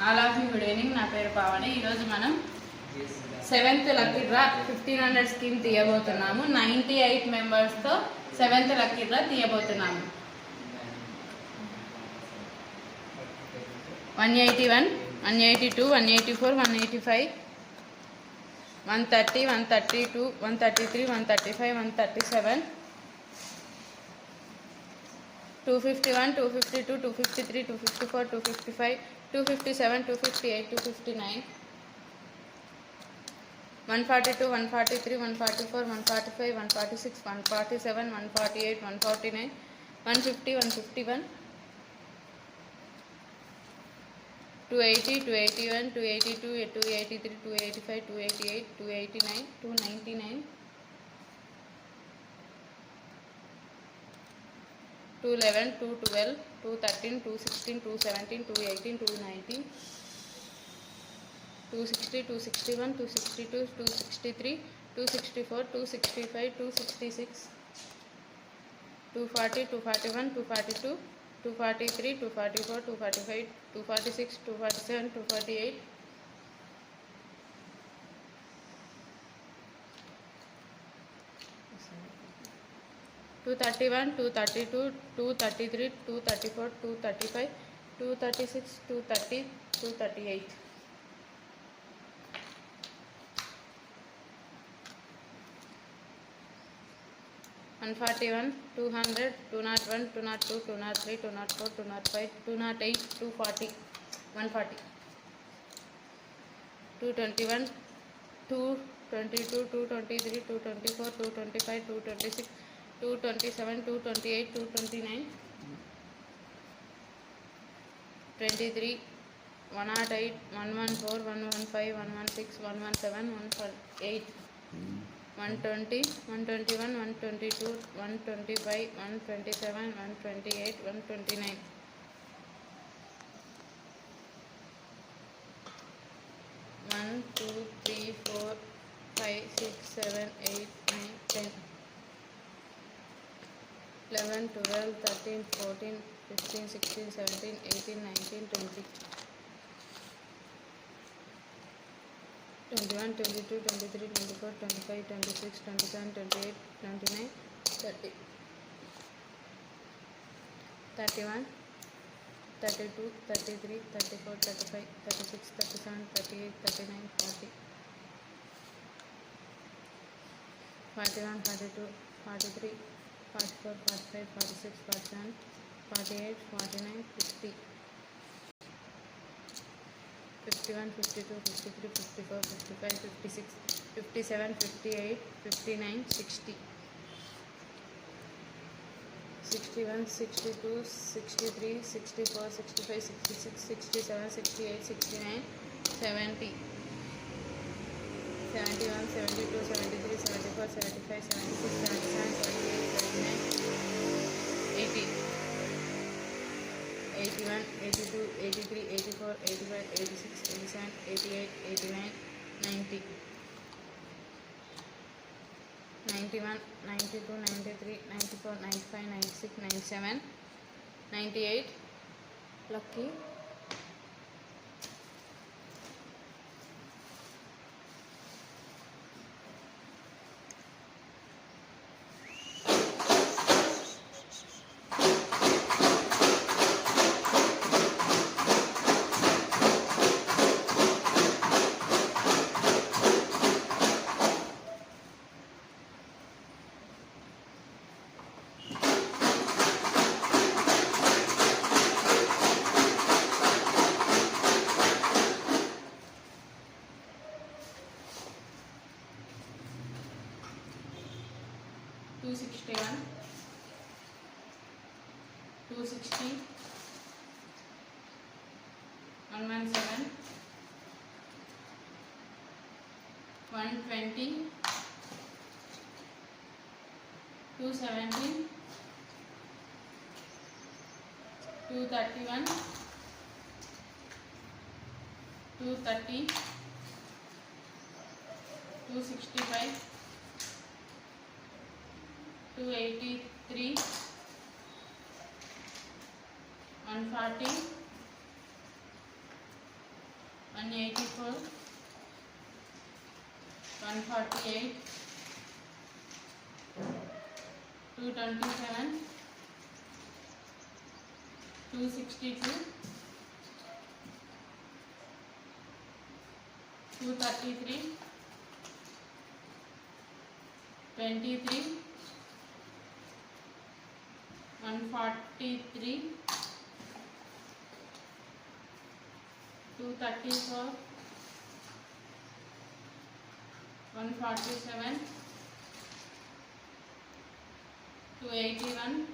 All of you good evening. నా పేరు పావని. ఈరోజు మనం 7th లక్కీ డ్రా 1500 స్కీమ్ తీయబోతున్నాము. 98 మెంబర్స్తో 7th lucky draw తీయబోతున్నాము. 181, 182, 184, 185, 130, 132, 133, 135, 137, 251, 252, 253, 254, 255, 257, 258, 259, 142, 143, 144, 145, 146, 147, 148, 149, 150, 151, 280, 281, 282, 283, 285, 288, 289, 299, 211, 212, 213, 216, 217, 218, 219, 260, 261, 262, 263, 264, 265, 266, 240, 241, 242, 243, 244, 245, 246, 247, 248, 231, 232, 233, 234, 235, 236, 230, 238, 141, 200, 201, 202, 203, 204, 205, 208, 240, 140, 221, 222, 223, 224, 225, 226, 227, 228, 229, 23, 108, 114, 115, 116, 117, 118, 120, 121, 122, 125, 127, 128, 129, 1, 2, 3, 4, 5, 6, 7, 8, 9, 10, 11, 12, 13, 14, 15, 16, 17, 18, 19, 20, 21, 22, 23, 24, 25, 26, 27, 28, 29, 30, 31, 32, 33, 34, 35, 36, 37, 38, 39, 40, 41, 42, 43, 44, 45, 46, 47, 48, 49, 50, 51, 52, 53, 54, 55, 56, 57, 58, 59, 60, 61, 62, 63, 64, 65, 66, 67, 68, 69, 70, 71, 72, 73, 74, 75, 76, 77, 78, 79, 80, 81, 82, 83, 84, 85, 86, 87, 88, 89, 90, 91, 92, 93, 94, 95, 96, 97, 98, lucky. Two 61, 260, 117, 120, 217, 231, 230, 265, 283, 140, 184, 148, 227, 262, 233, 23, 143, 234, 147, 281,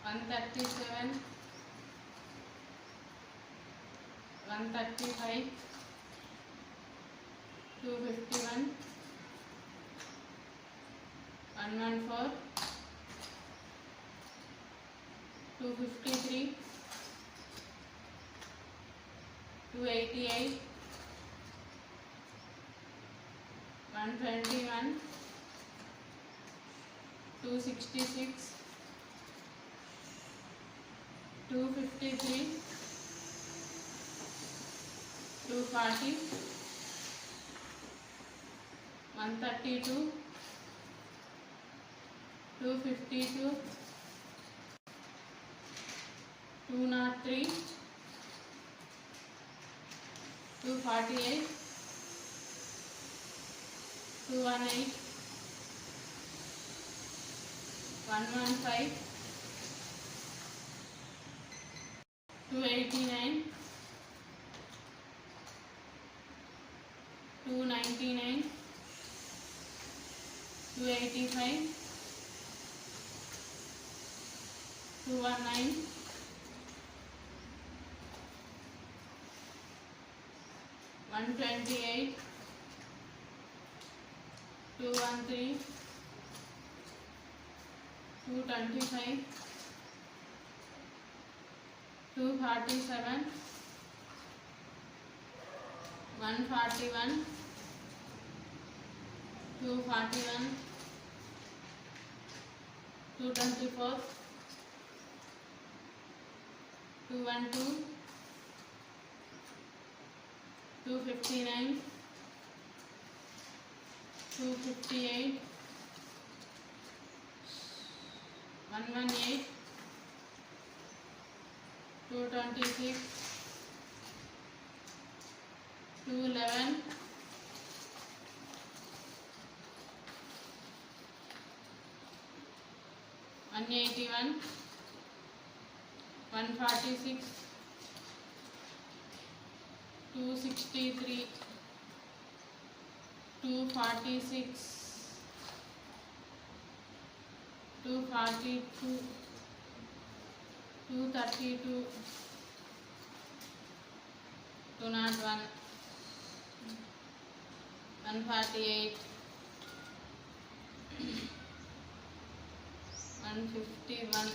137, 135, 251, 114, 253, 288, 121, 266, 253, 240, 132, 252, 203, 248, 218, 115, 289, 299, 285, 219, 128, 213, 225, 247, 141, 241, 224, 212, 259, 258, 118, 226, 211, 181, 146, 263, 246, 242, 232, 201, 148, 151,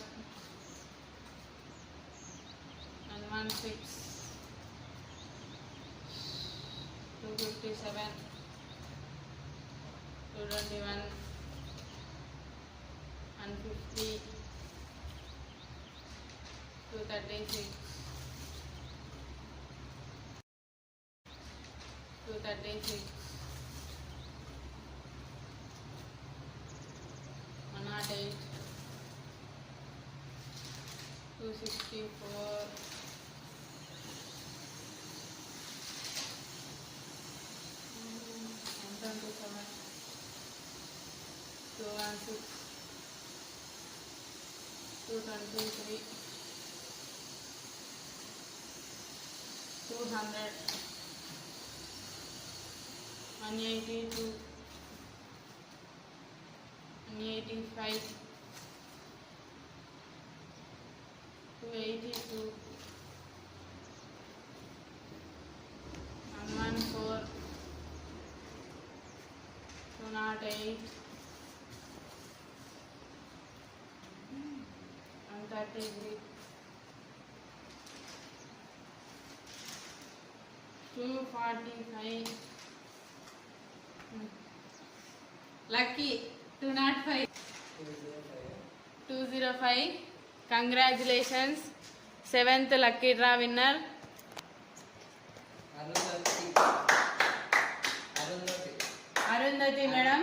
116, 257, 221, 150, 236, 236, 108, 264, 127, 216, 223, 200, 182, 185, 282, 114, 208, 133, 245, lucky 205, 205, congratulations seventh lucky draw winner Arundhati madam,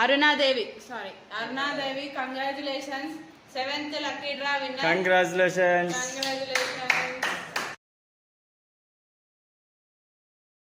Aruna Devi, sorry Aruna Devi. Congratulations, seventh lucky draw winner. Congratulations.